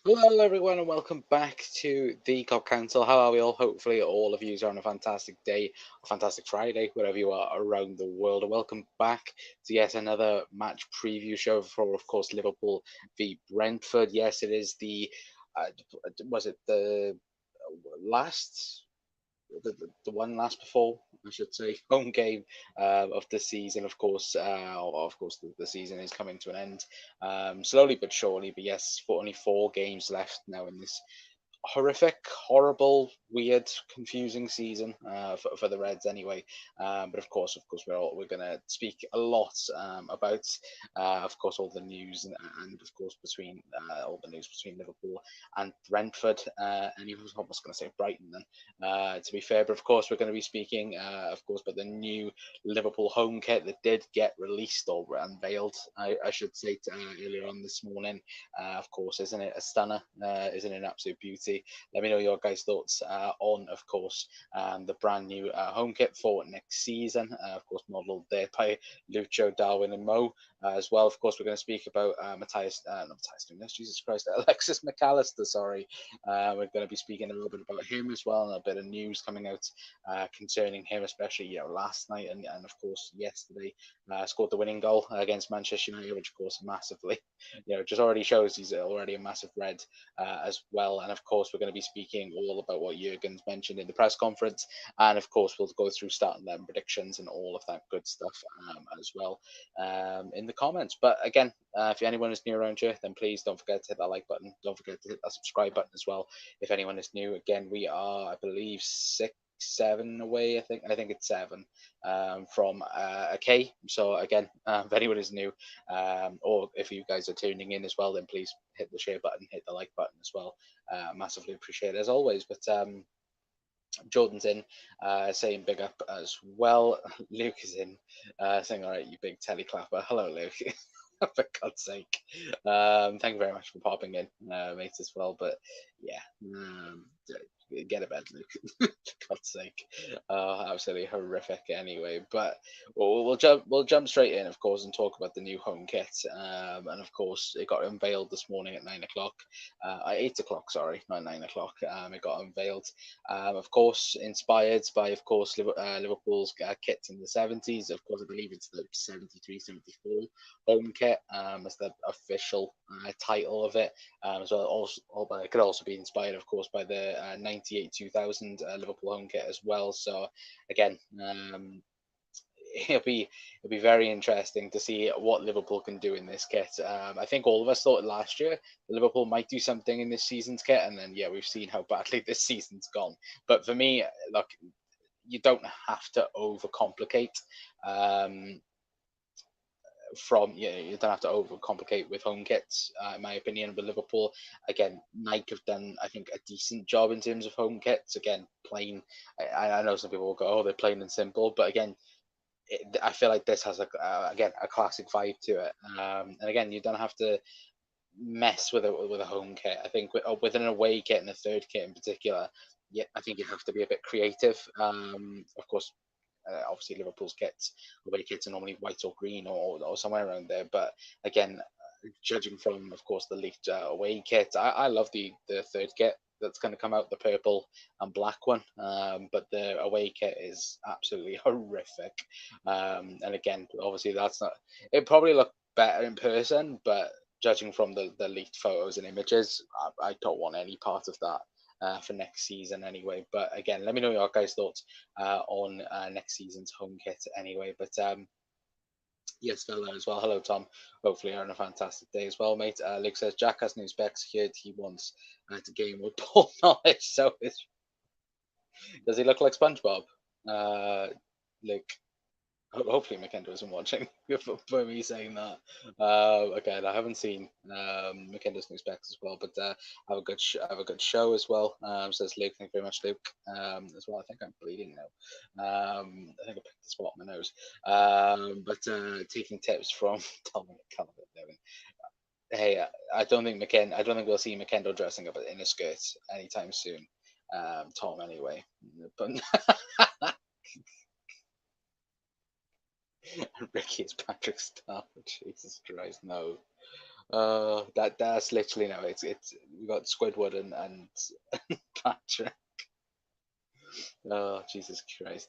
Hello, everyone, and welcome back to the Cop Council. How are we all? Hopefully, all of you are on a fantastic day, a fantastic Friday, wherever you are around the world. And welcome back to yet another match preview show for, of course, Liverpool v Brentford. Yes, it is uh, was it the last the one last before, I should say, home game of the season. Of course, the season is coming to an end slowly but surely. But yes, for only 4 games left now in this horrific, horrible, weird, confusing season for the Reds anyway. But of course, we're going to speak a lot about, of course, all the news and of course between all the news between Liverpool and Brentford. And he was almost going to say Brighton then. To be fair, but of course, we're going to be speaking, of course, about the new Liverpool home kit that did get released or unveiled, I should say, earlier on this morning. Of course, isn't it a stunner? Isn't it an absolute beauty? Let me know your guys' thoughts on, of course, the brand new home kit for next season. Of course, modelled there by Lucho, Darwin, and Mo as well. Of course, we're going to speak about not Matthias Nunes, Jesus Christ, Alexis McAllister. Sorry, we're going to be speaking a little bit about him as well, and a bit of news coming out concerning him, especially last night and of course yesterday. Scored the winning goal against Manchester United, which of course massively just already shows he's already a massive red as well. And of course, we're going to be speaking all about what Jurgen's mentioned in the press conference. And of course, we'll go through starting them predictions and all of that good stuff as well in the comments. But again, if anyone is new around here, then please don't forget to hit that like button. Don't forget to hit that subscribe button as well. If anyone is new, again, we are, I believe, 7 away. I think it's 7 from a K. So again, if anyone is new, or if you guys are tuning in as well, then please hit the share button, hit the like button as well. Massively appreciate it as always. But Jordan's in, saying big up as well. Luke is in, saying, all right, you big telly clapper. Hello, Luke. For God's sake. Thank you very much for popping in, mate, as well. But yeah, get a bed, Luke. For God's sake. Absolutely horrific anyway. But we'll jump straight in, of course, and talk about the new home kit. And of course, it got unveiled this morning at 9 o'clock. At 8 o'clock, sorry, not 9 o'clock. It got unveiled. Of course, inspired by, of course, Liverpool's kit in the 70s. Of course, I believe it's the 73-74 home kit as the official title of it. As well, but it could also be inspired, of course, by the 98-2000 Liverpool home kit as well. So, again, it'll be very interesting to see what Liverpool can do in this kit. I think all of us thought last year Liverpool might do something in this season's kit, and then we've seen how badly this season's gone. But for me, look, you don't have to overcomplicate. Um, you don't have to overcomplicate with home kits, in my opinion. With Liverpool, again, Nike have done, I think, a decent job in terms of home kits. Again, plain. I know some people will go, "Oh, they're plain and simple," but again, I feel like this has again a classic vibe to it. And again, you don't have to mess with a home kit. I think with an away kit and a third kit in particular, yeah, I think you have to be a bit creative. Of course, obviously Liverpool's kits, away kits are normally white or green or somewhere around there. But again, judging from, of course, the leaked away kit, I love the third kit that's going to come out, the purple and black one. But the away kit is absolutely horrific. And again, obviously that's not. It probably looked better in person, but judging from the leaked photos and images, I don't want any part of that. For next season anyway. But again, let me know your guys' thoughts on next season's home kit anyway. But yes, still there as well. Hello, Tom. Hopefully, you're having a fantastic day as well, mate. Luke says Jack has new specs secured. He wants to game with ball knowledge. So, does he look like SpongeBob? Luke. Hopefully, Mackenzie isn't watching for me saying that. Again, I haven't seen Mackenzie's new specs as well, but have a good show as well. Says Luke. Thank you very much, Luke. As well, I think I'm bleeding now. I think I picked the spot on my nose. But taking tips from Dominic Calvert-Lewin. Hey, I don't think we'll see McKendall dressing up in a skirt anytime soon. Tom, anyway. But Ricky is Patrick Star. Jesus Christ, no. That's literally no. It's we got Squidward and Patrick. Oh Jesus Christ!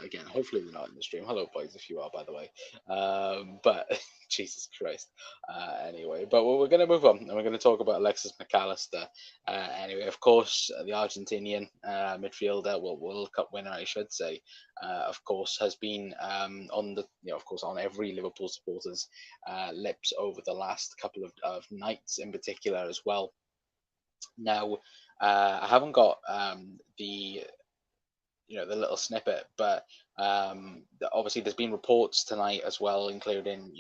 Again, hopefully they're not in the stream. Hello, boys, if you are, by the way. But Jesus Christ. Anyway, but we're going to move on and we're going to talk about Alexis McAllister. Anyway, of course, the Argentinian midfielder, well, World Cup winner, I should say, of course, has been on the, of course, on every Liverpool supporter's lips over the last couple of nights in particular as well. Now, I haven't got the the little snippet, but obviously there's been reports tonight as well, including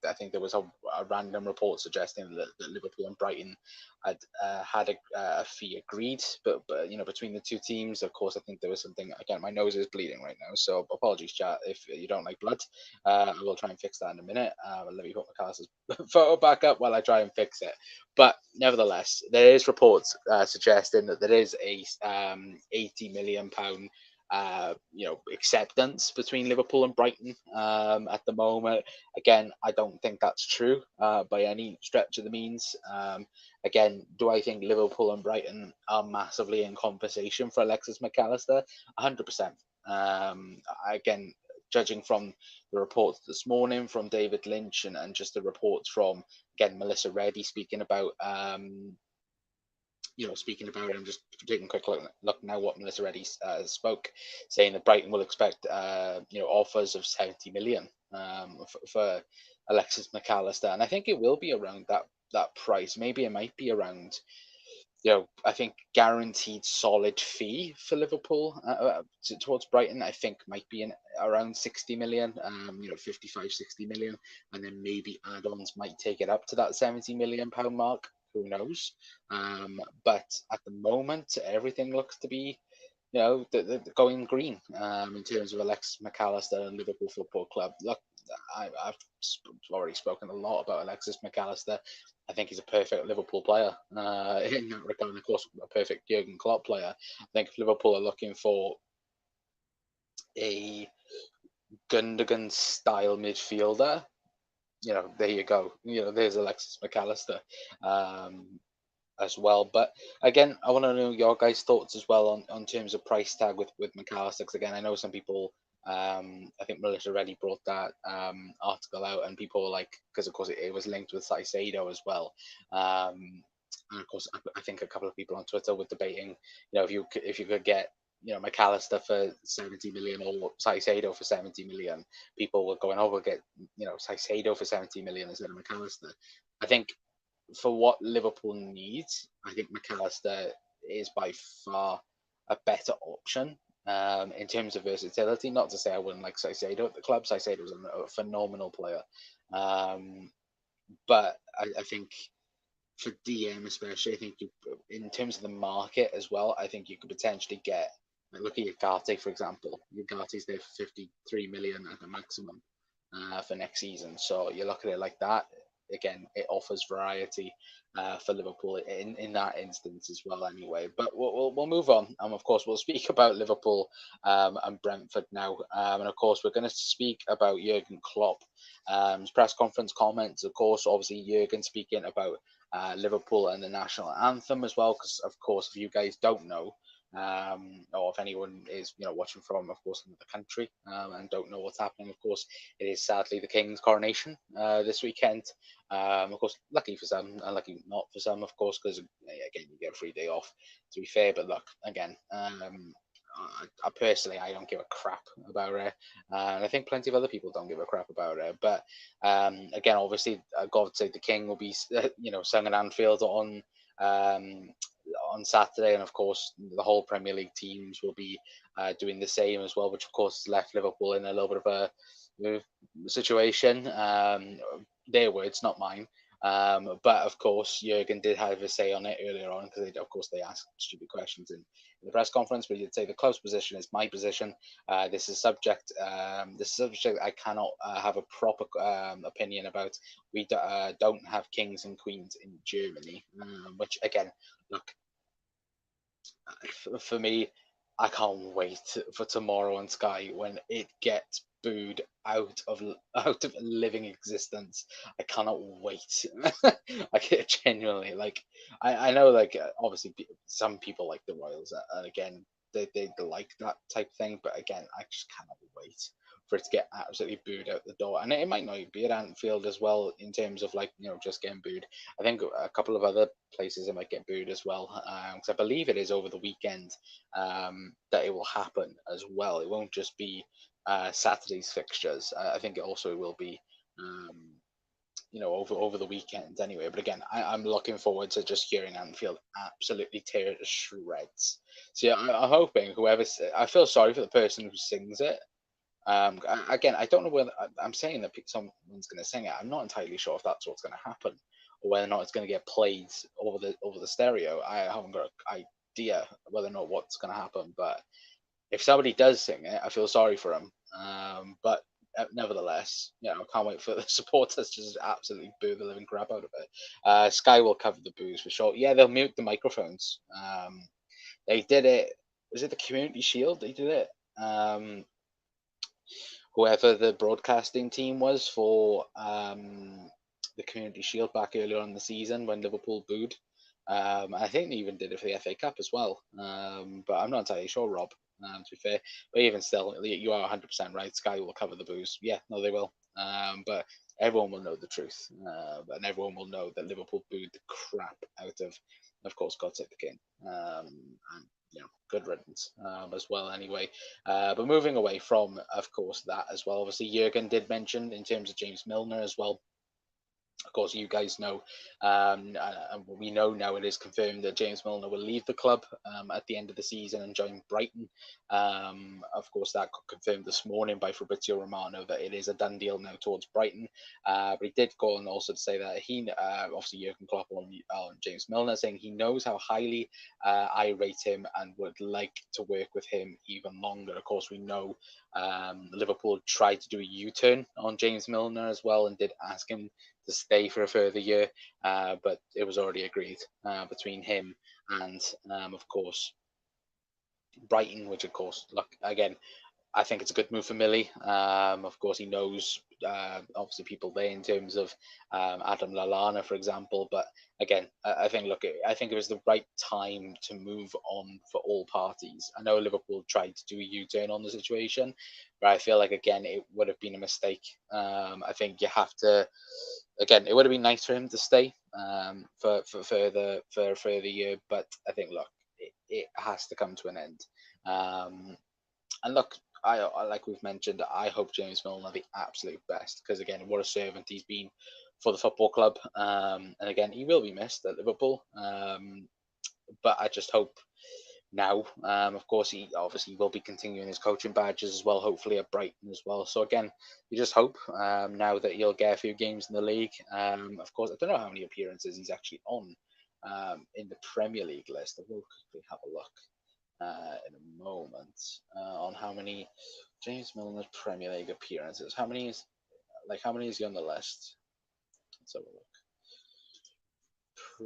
I think there was a random report suggesting that Liverpool and Brighton had a fee agreed, but between the two teams, of course, I think there was something. Again, my nose is bleeding right now, so apologies, chat, if you don't like blood. I will try and fix that in a minute. Let me put McAllister's photo back up while I try and fix it. But nevertheless, there is reports suggesting that there is a £80 million acceptance between Liverpool and Brighton at the moment. Again, I don't think that's true by any stretch of the means. Again, do I think Liverpool and Brighton are massively in conversation for Alexis McAllister? 100%. Again, judging from the reports this morning from David Lynch and just the reports from, again, Melissa Reddy speaking about speaking about it, I'm just taking a quick look now what Melissa Reddy spoke, saying that Brighton will expect, offers of 70 million for Alexis McAllister, and I think it will be around that price. Maybe it might be around, I think guaranteed solid fee for Liverpool towards Brighton, I think might be around 60 million, 55, 60 million, and then maybe add-ons might take it up to that 70 million pound mark. Who knows? But at the moment, everything looks to be, going green in terms of Alexis McAllister and Liverpool Football Club. Look, I've already spoken a lot about Alexis McAllister. I think he's a perfect Liverpool player in that regard, and of course, a perfect Jurgen Klopp player. I think if Liverpool are looking for a Gundogan style midfielder, there you go. There's Alexis McAllister as well. But again, I want to know your guys' thoughts as well on terms of price tag with McAllister. Because again, I know some people. I think Melissa already brought that article out, and people were like, because of course it was linked with Saicedo as well. And of course, I think a couple of people on Twitter were debating, if you could get McAllister for 70 million or Saicedo for 70 million, people were going, oh, we'll get Saicedo for 70 million instead of McAllister. I think for what Liverpool needs, I think McAllister is by far a better option in terms of versatility. Not to say I wouldn't like Saicedo at the club. Saicedo was a phenomenal player. But I think for DM especially, I think in terms of the market as well, I think you could potentially get, look at Ugarte, for example. Ugarte's there for 53 million at the maximum for next season. So you look at it like that. Again, it offers variety for Liverpool in that instance as well. Anyway, but we'll move on, and of course we'll speak about Liverpool and Brentford now, and of course we're going to speak about Jurgen Klopp. Press conference comments, of course. Obviously, Jurgen speaking about Liverpool and the national anthem as well, because of course, if you guys don't know, or if anyone is watching from, of course, another country and don't know what's happening, of course, it is sadly the King's coronation this weekend. Of course, lucky for some, unlucky not for some, of course, because again, you get a free day off, to be fair. But look, again, I personally, I don't give a crap about it, and I think plenty of other people don't give a crap about it. But again, obviously, God Save the King will be, sung at Anfield on Saturday, and of course, the whole Premier League teams will be doing the same as well, which of course has left Liverpool in a little bit of a situation. Their words, not mine. But of course, Jurgen did have a say on it earlier on because, of course, they asked stupid questions in the press conference. But he did say the close position is my position. This is subject. This is subject I cannot have a proper opinion about. We don't have kings and queens in Germany, which again, look, for me. I can't wait for tomorrow on Sky when it gets booed out of out of living existence. I cannot wait. Like genuinely, like I know, like obviously some people like the Royals, and again they like that type of thing, but again I just cannot wait for it to get absolutely booed out the door. And it might not be at Anfield as well in terms of, like, just getting booed. I think a couple of other places it might get booed as well, because I believe it is over the weekend, that it will happen as well. It won't just be Saturday's fixtures. I think it also will be, um, over the weekend anyway. But again, I'm looking forward to just hearing Anfield absolutely tear it to shreds. So yeah, I'm hoping I feel sorry for the person who sings it. Again, I don't know whether I'm saying that someone's going to sing it. I'm not entirely sure if that's what's going to happen, or whether or not it's going to get played over the stereo. I haven't got an idea whether or not what's going to happen. But if somebody does sing it, I feel sorry for them. But nevertheless, I can't wait for the supporters to just absolutely boo the living crap out of it. Sky will cover the boos for sure. Yeah, they'll mute the microphones. They did it. Was it the Community Shield? They did it. Whoever the broadcasting team was for the Community Shield back earlier on in the season when Liverpool booed. I think they even did it for the FA Cup as well. But I'm not entirely sure, Rob, to be fair. But even still, you are 100% right. Sky will cover the boos. Yeah, no, they will. But everyone will know the truth. And everyone will know that Liverpool booed the crap out of course, God Save the King. And, good riddance as well, anyway. But moving away from, of course, that as well, obviously, Jurgen did mention in terms of James Milner as well. Of course, you guys know, and we know now it is confirmed that James Milner will leave the club at the end of the season and join Brighton. Of course, that got confirmed this morning by Fabrizio Romano that it is a done deal now towards Brighton. But he did go on also to say that obviously, Jurgen Klopp on James Milner, saying he knows how highly I rate him and would like to work with him even longer. Of course, we know Liverpool tried to do a U-turn on James Milner as well and did ask him to stay for a further year, but it was already agreed between him and, of course, Brighton, which, of course, look, again, I think it's a good move for Millie. Of course, he knows obviously people there in terms of Adam Lallana, for example. But again, I think, look, I think it was the right time to move on for all parties. I know Liverpool tried to do a U-turn on the situation, but I feel like, again, it would have been a mistake. I think you have to. Again, it would have been nice for him to stay for a further year, but I think, look, it has to come to an end. And look, like we've mentioned, I hope James Milner the absolute best, because again, what a servant he's been for the football club. And again, he will be missed at Liverpool. But I just hope now, of course, he obviously will be continuing his coaching badges as well, hopefully at Brighton as well. So again, you just hope now that he'll get a few games in the league. Of course, I don't know how many appearances he's actually on in the Premier League list. I will quickly have a look in a moment on how many James Milner's Premier League appearances. How many is he on the list? Let's have a look.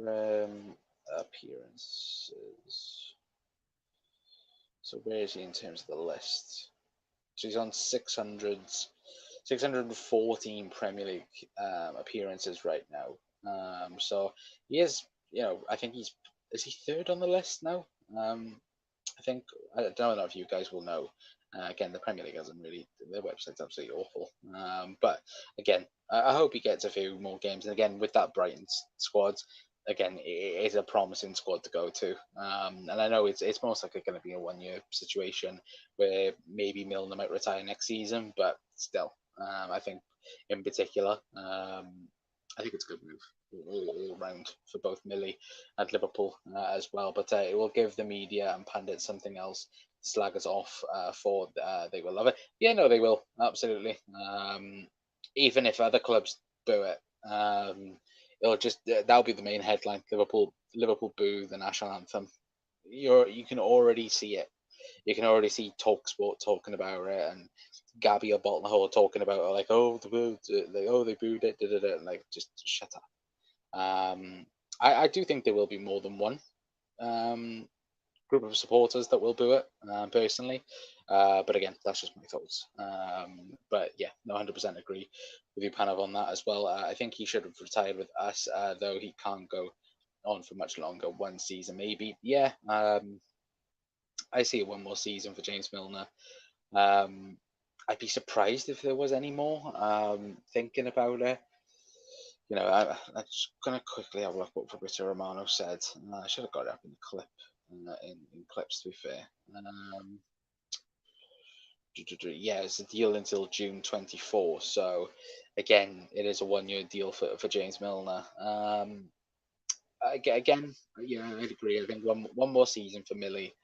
Prem appearances. So where is he in terms of the list? So he's on 614 Premier League appearances right now. So he is, I think is he third on the list now? I think I don't know if you guys will know. Again, the Premier League hasn't really. Their website's absolutely awful. But again, I hope he gets a few more games. And again, with that Brighton squad, again, it is a promising squad to go to. And I know it's most likely going to be a 1 year situation where maybe Milner might retire next season, but still, I think in particular, I think it's a good move all round for both Millie and Liverpool as well. But it will give the media and pundits something else to slag us off for. They will love it. Yeah, no, they will absolutely. Even if other clubs do it, it'll just that'll be the main headline. Liverpool boo the national anthem. You can already see it. You can already see Talksport talking about it, and Gabby or Bolton Hall talking about it, like, oh, they booed it, and like, just shut up. I do think there will be more than one. Um, group of supporters that will boo it, personally. But again, that's just my thoughts. But yeah, no, 100% agree with you, Panav, on that as well. I think he should have retired with us, though he can't go on for much longer. One season, maybe. Yeah, I see one more season for James Milner. Um, I'd be surprised if there was any more. Thinking about it, I'm just gonna quickly have a look what Fabrizio Romano said. I should have got it up in the clip, in clips, to be fair. Yeah, it's a deal until June 24. So, again, it is a 1 year deal for James Milner. Again, yeah, I'd agree. I think one more season for Millie.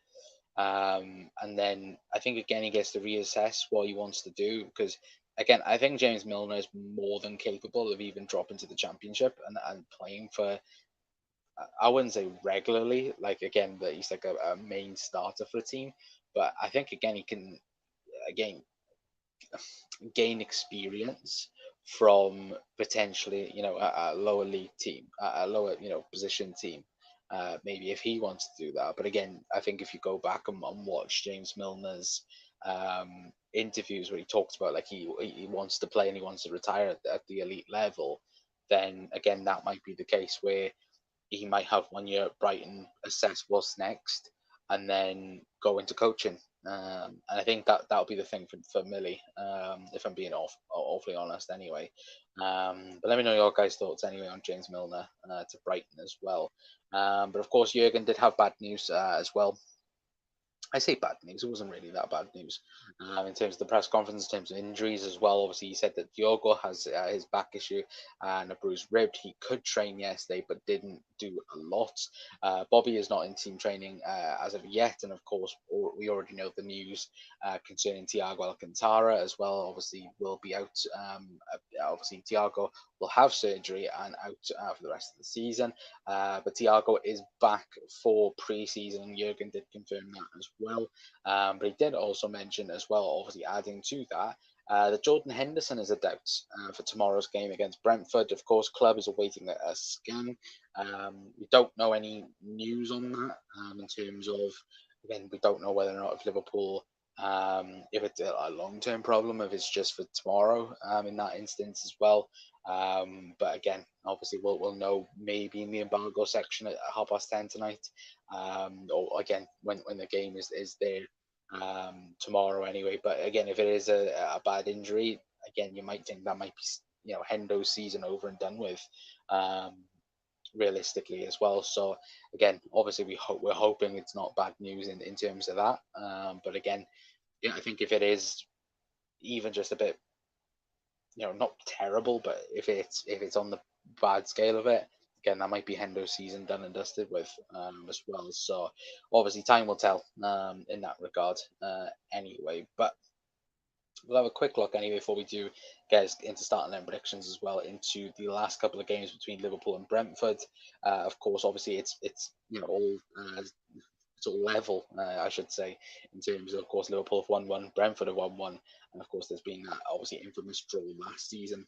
And then I think again he gets to reassess what he wants to do, because again I think James Milner is more than capable of even dropping to the championship and playing for, I wouldn't say regularly, like again that he's like a main starter for the team, but I think again he can again gain experience from potentially, a lower league team, a lower, position team. Maybe if he wants to do that. But again, I think if you go back and watch James Milner's interviews where he talks about like he wants to play and he wants to retire at the elite level, then again that might be the case where he might have 1 year at Brighton, assess what's next, and then go into coaching. And I think that'll be the thing for Millie, if I'm being awfully honest. Anyway, but let me know your guys' thoughts anyway on James Milner to Brighton as well. But of course, Jurgen did have bad news as well. I say bad news. It wasn't really that bad news in terms of the press conference, in terms of injuries as well. Obviously, he said that Diogo has his back issue and a bruised rib. He could train yesterday, but didn't do a lot. Bobby is not in team training as of yet, and of course, we already know the news concerning Thiago Alcantara as well. Obviously, will be out. Obviously, Thiago will have surgery and out for the rest of the season. But Thiago is back for pre-season. Jurgen did confirm that as well. But he did also mention as well, obviously adding to that Jordan Henderson is a doubt for tomorrow's game against Brentford. Of course, club is awaiting a scan. We don't know any news on that in terms of, again, we don't know whether or not if Liverpool, if it's a long-term problem, if it's just for tomorrow in that instance as well. But again, obviously we'll know maybe in the embargo section at 10:30 tonight, or again when the game is there tomorrow anyway. But again, if it is a bad injury, again you might think that might be Hendo's season over and done with, um, realistically as well. So again, obviously we're hoping it's not bad news in terms of that. But again, yeah, I think if it is even just a bit, not terrible, but if it's on the bad scale of it, again, that might be Hendo's season done and dusted with, as well. So obviously, time will tell in that regard. Anyway, but we'll have a quick look anyway before we do get into starting them predictions as well into the last couple of games between Liverpool and Brentford. Of course, obviously it's all sort of level, I should say, in terms of course, Liverpool have won one, Brentford have won one, and of course, there's been that obviously infamous draw last season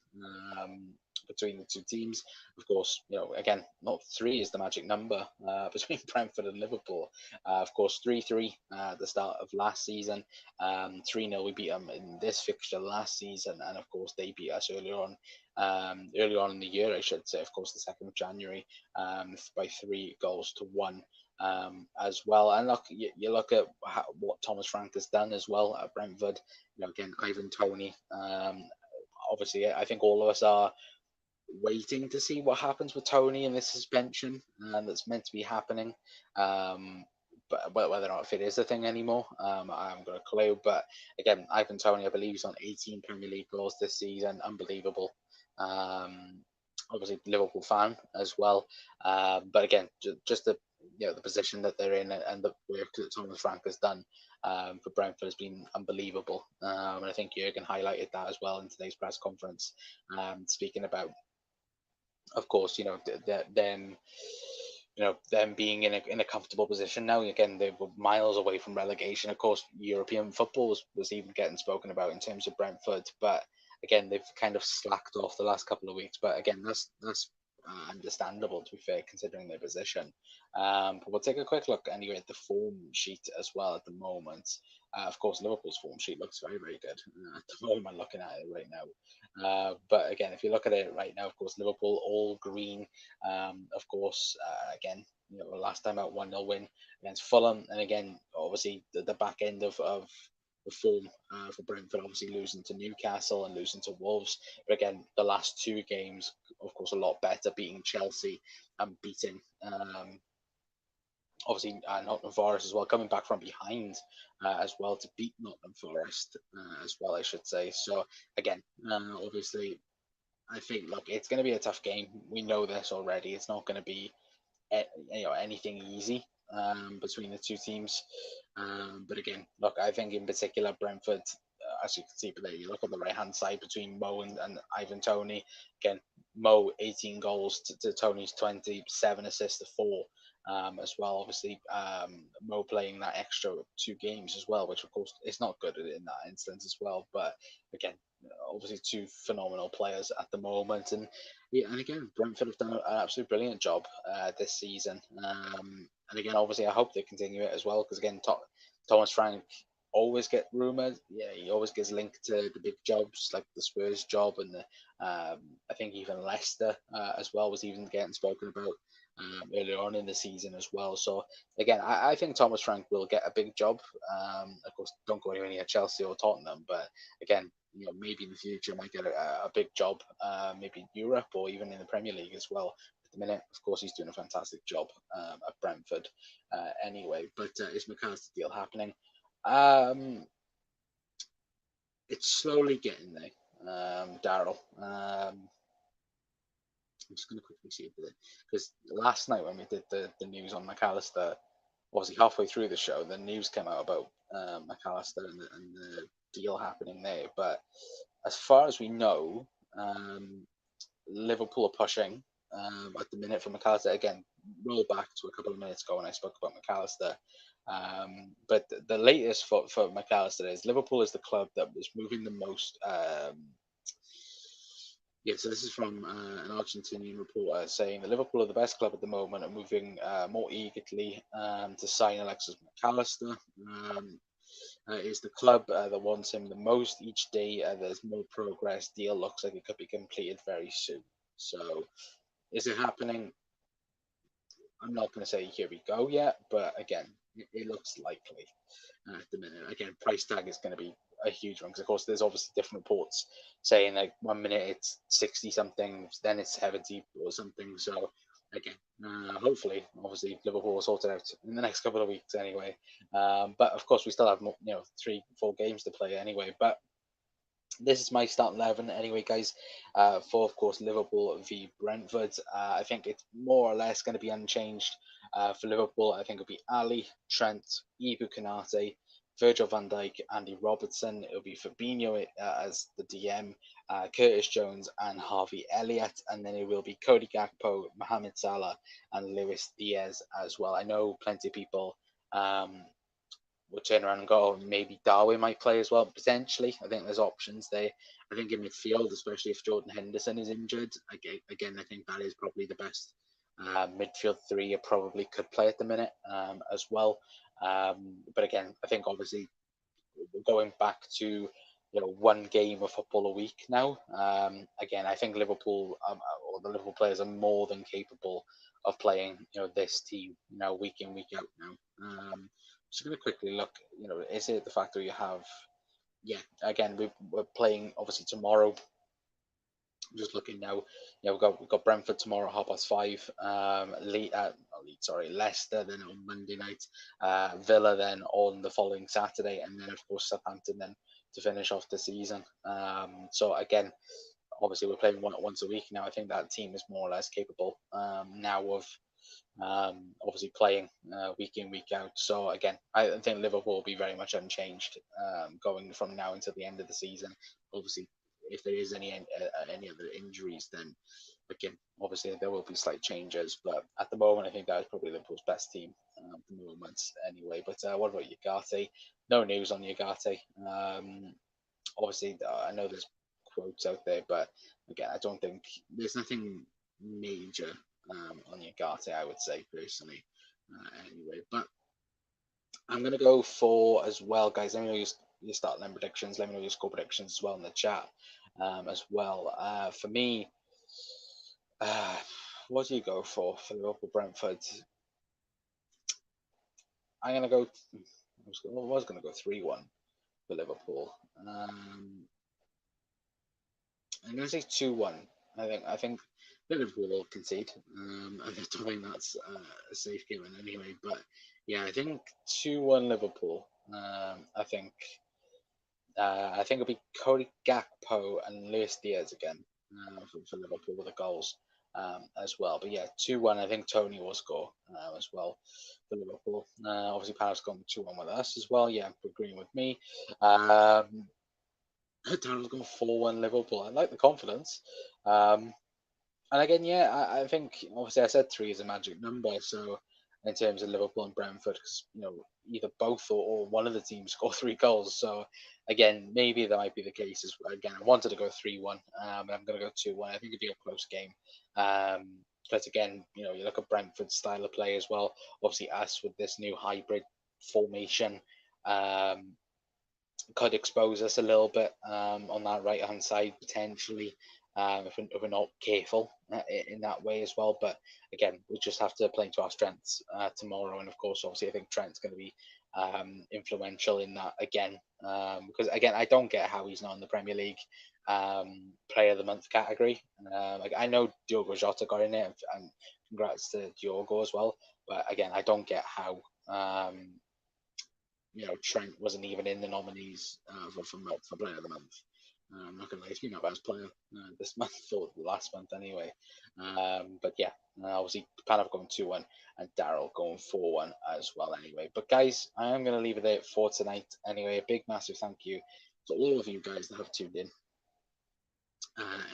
between the two teams. Of course, again, not three is the magic number between Brentford and Liverpool. Of course, 3-3 at the start of last season, 3-0 we beat them in this fixture last season, and of course, they beat us earlier on in the year, I should say, of course, the 2nd of January, by 3 goals to 1. As well. And look, you look at what Thomas Frank has done as well at Brentford. Again, Ivan Toney. Obviously, I think all of us are waiting to see what happens with Tony and this suspension that's meant to be happening. But whether or not if it is a thing anymore, I haven't got a clue. But again, Ivan Toney, I believe, he's on 18 Premier League goals this season. Unbelievable. Obviously, Liverpool fan as well. But again, just the position that they're in and the work that Thomas Frank has done for Brentford has been unbelievable. And I think Jurgen highlighted that as well in today's press conference, speaking about, of course, them, them being in a comfortable position now. Again, they were miles away from relegation. Of course, European football was even getting spoken about in terms of Brentford, but again, they've kind of slacked off the last couple of weeks. But again, that's understandable, to be fair, considering their position. But we'll take a quick look anyway at the form sheet as well at the moment. Of course, Liverpool's form sheet looks very, very good at the moment, looking at it right now. But again, if you look at it right now, of course, Liverpool all green. Of course, again, last time out 1-0 win against Fulham, and again, obviously the back end of the form for Brentford, obviously losing to Newcastle and losing to Wolves. But again, the last two games, of course, a lot better, beating Chelsea and beating obviously Nottingham Forest as well, coming back from behind as well to beat Nottingham Forest as well, I should say. So again, obviously, I think look, it's going to be a tough game. We know this already. It's not going to be anything easy between the two teams. But again, look, I think in particular Brentford, as you can see there, you look on the right hand side between Mo and Ivan Toney. Again, Mo 18 goals to Tony's 27 assists to 4. As well, obviously, Mo playing that extra 2 games as well, which of course is not good in that instance as well. But again, obviously two phenomenal players at the moment, and yeah, and again, Brentford have done an absolutely brilliant job this season. And again, obviously, I hope they continue it as well because again, Thomas Frank always get rumored. Yeah, he always gets linked to the big jobs like the Spurs job and the I think even Leicester as well was even getting spoken about earlier on in the season as well. So again, I think Thomas Frank will get a big job. Of course, don't go anywhere near Chelsea or Tottenham, but again, maybe in the future might get a big job, maybe in Europe or even in the Premier League as well. At the minute, of course, he's doing a fantastic job at Brentford anyway. But is McAllister deal happening? It's slowly getting there, Daryl. I'm just going to quickly see it because last night when we did the news on McAllister, obviously halfway through the show, the news came out about McAllister and the deal happening there. But as far as we know, Liverpool are pushing at the minute for McAllister. Again, roll back to a couple of minutes ago when I spoke about McAllister. But the latest for McAllister is Liverpool is the club that was moving the most. Yeah, so this is from an Argentinian reporter saying that Liverpool are the best club at the moment and moving more eagerly to sign Alexis McAllister. Is the club that wants him the most each day. There's more progress. Deal looks like it could be completed very soon. So, is it happening? I'm not going to say here we go yet, but again, it looks likely at the minute. Again, price tag is going to be a huge one because, of course, there's obviously different reports saying like 1 minute it's 60 something, then it's 70 or something. So, again, hopefully, obviously, Liverpool will sort it out in the next couple of weeks anyway. But of course, we still have 3-4 games to play anyway. But this is my start 11 anyway, guys. For of course Liverpool v Brentford. I think it's more or less going to be unchanged. For Liverpool, I think it'll be Ali, Trent, Ibu Kanate, Virgil van Dijk, Andy Robertson. It'll be Fabinho as the DM, Curtis Jones and Harvey Elliott, and then it will be Cody Gakpo, Mohamed Salah, and Luis Diaz as well. I know plenty of people will turn around and go, oh, maybe Darwin might play as well, potentially. I think there's options there. I think in midfield, especially if Jordan Henderson is injured, again, I think that is probably the best midfield three you probably could play at the minute as well. But again, I think obviously going back to one game of football a week now. Again, I think Liverpool or the Liverpool players are more than capable of playing this team week in week out now. Just going to quickly look. Is it the fact that you have? Yeah, again, we're playing obviously tomorrow. I'm just looking now. Yeah, we've got Brentford tomorrow at 5:30. Leicester then on Monday night. Villa then on the following Saturday, and then of course Southampton then to finish off the season. So again, obviously we're playing once a week now. I think that team is more or less capable now of obviously playing week in week out. So again, I think Liverpool will be very much unchanged going from now until the end of the season. Obviously, if there is any other injuries, then again, obviously there will be slight changes. But at the moment, I think that is probably Liverpool's best team at the moment, anyway. But what about Ugarte? No news on Ugarte. Obviously, I know there's quotes out there, but again, I don't think there's nothing major on Ugarte, I would say personally. Anyway, but I'm gonna go for as well, guys. Let me know your start line predictions. Let me know your score predictions as well in the chat as well. For me, uh, what do you go for Liverpool Brentford? I'm gonna go. I was gonna go 3-1 for Liverpool. I'm gonna say 2-1. I think Liverpool will concede. I don't think that's a safe given anyway. But yeah, I think 2-1 Liverpool. I think it'll be Cody Gakpo and Luis Diaz again for Liverpool with the goals as well. But yeah, 2-1. I think Tony will score as well for Liverpool. Obviously, Palace gone 2-1 with us as well. Yeah, agreeing with me. Daryl's gone 4-1 Liverpool. I like the confidence. And again, yeah, I think obviously I said three is a magic number. So in terms of Liverpool and Brentford, because either both or one of the teams score 3 goals. So again, maybe that might be the case. Again, I wanted to go 3-1, but I'm going to go 2-1. I think it'd be a close game. Because again, you look at Brentford's style of play as well. Obviously, us with this new hybrid formation. Could expose us a little bit on that right hand side potentially if we're not careful in that way as well. But again, we just have to play to our strengths tomorrow. And of course, obviously, I think Trent's going to be influential in that again. Because again, I don't get how he's not in the Premier League Player of the Month category. I know Diogo Jota got in it, and congrats to Diogo as well. But again, I don't get how. Trent wasn't even in the nominees for Player of the Month. I'm not going to lie, he's been our best player this month or last month anyway. But yeah, obviously Panav going 2-1 and Daryl going 4-1 as well anyway. But guys, I am going to leave it there for tonight anyway. A big massive thank you to all of you guys that have tuned in.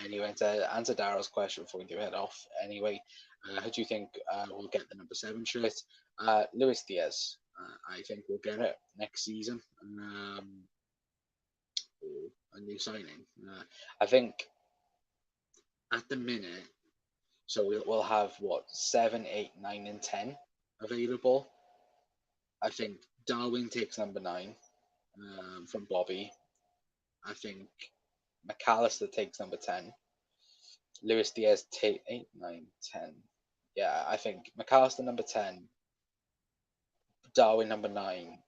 Anyway, to answer Daryl's question before we do head off, anyway, who do you think will get the number 7 shirt? Luis Diaz. I think we'll get it next season. A new signing. I think at the minute, so we'll have what 7, 8, 9, and 10 available. I think Darwin takes number 9 from Bobby. I think McAllister takes number 10. Luis Diaz take 8, 9, 10. Yeah, I think McAllister number 10, Darwin number 9,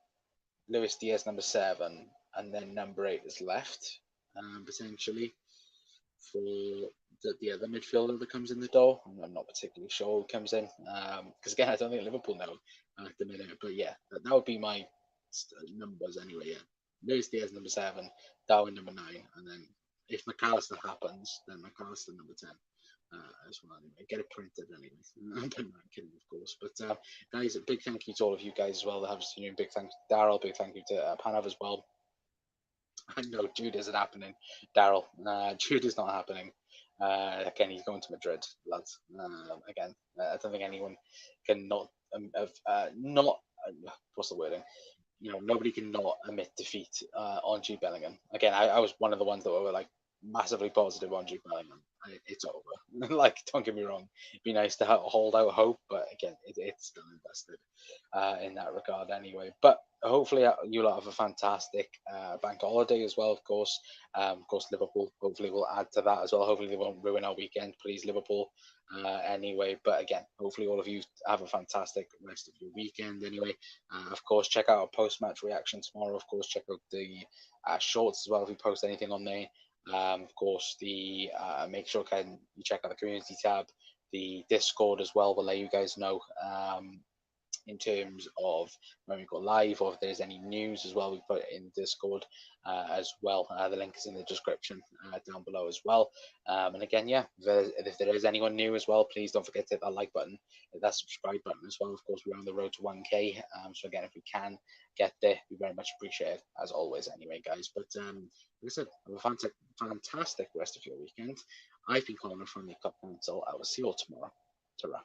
Luis Diaz number 7, and then number 8 is left, potentially, for the other midfielder that comes in the door. I'm not particularly sure who comes in, because again, I don't think Liverpool know at the minute. But yeah, that would be my numbers anyway. Yeah, Luis Diaz number 7, Darwin number 9, and then if McAllister happens, then McAllister number 10. As well, anyway. Get it printed anyway. I'm not kidding, of course. But guys, a big thank you to all of you guys as well that have tuned in. Big thank you to Daryl. Big thank you to Panav as well. I know Jude isn't happening, Daryl. Jude is not happening. Again, he's going to Madrid, lads. Again, I don't think anyone can not what's the wording? Nobody can not admit defeat on Jude Bellingham. Again, I was one of the ones that were like massively positive on Jude Bellingham. It's over. Like, don't get me wrong. It'd be nice to hold out hope, but again, it's still invested in that regard anyway. But hopefully, you'll have a fantastic bank holiday as well. Of course, Liverpool hopefully will add to that as well. Hopefully, they won't ruin our weekend, please, Liverpool. Anyway, but again, hopefully all of you have a fantastic rest of your weekend. Anyway, of course, check out our post-match reaction tomorrow. Of course, check out the shorts as well if we post anything on there. Of course, make sure you check out the community tab, the Discord as well. We'll let you guys know in terms of when we go live, or if there's any news as well. We put it in Discord as well. The link is in the description down below as well. And again, yeah, if there is anyone new as well, please don't forget to hit that like button, hit that subscribe button as well. Of course, we're on the road to 1K. So again, if we can get there, we very much appreciate it as always. Anyway, guys, but like I said, have a fantastic rest of your weekend. I've been Connor from the Cup Council. I will see you all tomorrow. Ta-ra.